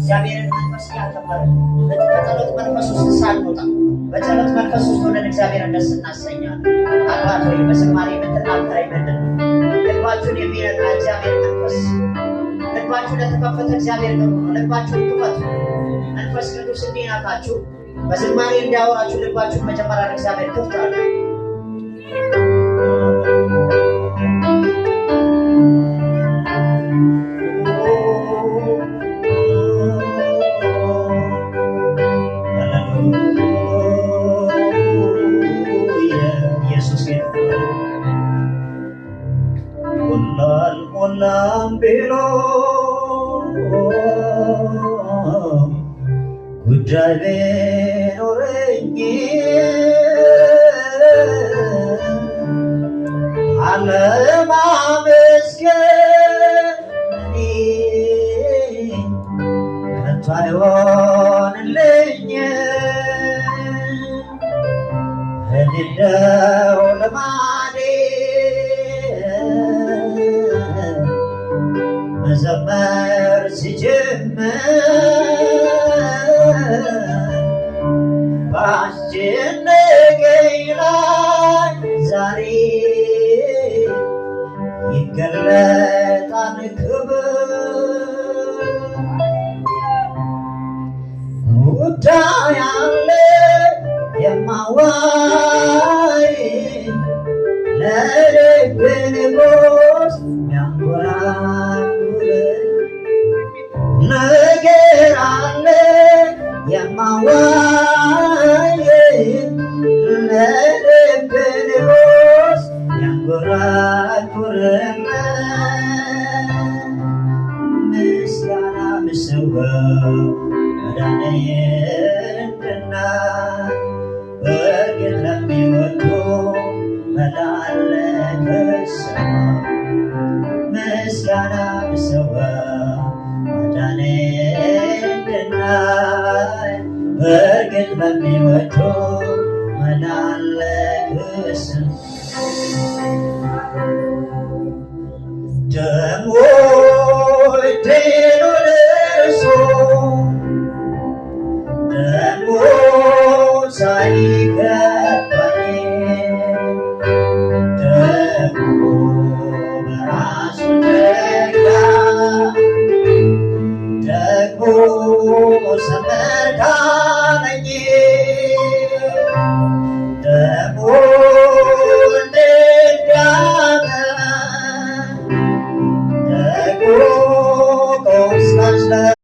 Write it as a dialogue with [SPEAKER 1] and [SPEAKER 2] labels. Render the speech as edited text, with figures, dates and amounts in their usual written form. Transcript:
[SPEAKER 1] እግዚአብሔርን መንፈስ ያከበረ በጸሎት መንፈስ ውስጥ ሳንወጣ በጸሎት መንፈስ ውስጥ ሆነን እግዚአብሔርን ደስ እናሰኛለን። አባት ሆይ በዝማሬ የምትናገረኝ ምንድን ነው? ልባችሁን የሚነካ እግዚአብሔር መንፈስ ልባችሁን ለተከፈተ እግዚአብሔር ነው። ልባችሁን ክፈቱ። መንፈስ ቅዱስ እንዲነካችሁ በዝማሬ እንዲያወራችሁ ልባችሁን መጀመሪያ ለእግዚአብሔር ክፍት አድርጉ።
[SPEAKER 2] ሞላም ቢሎ ጉዳይ ቢኖረኝ አለማመስገን ከቶ አይሆንልኝም። እንደው ልማዴ መዘመር ሲጀምር ባስጨነቀኝ ላይ ዛሬ ይገለጣል ክብር። ጉዳይ አለ የማዋይ ለልብ ንጉሥ ነገር አለ የማዋይ ለልብ ንጉሥ ያንጎራጉርለት ምስጋና ምስዋዕ መድኃኒትና በእርግጥ ለሚወዱ መላለከ ሰማይ ምስጋና ምስዋዕ መድኃኒትና በእርግጥ ለሚወዱ መላለከ ሰማይ ደሙ ድኑ ደርሶ ደሙ ሳይገባኝ ደሙ በራሱ ተጋ ደግሞ ሰመርካለኝ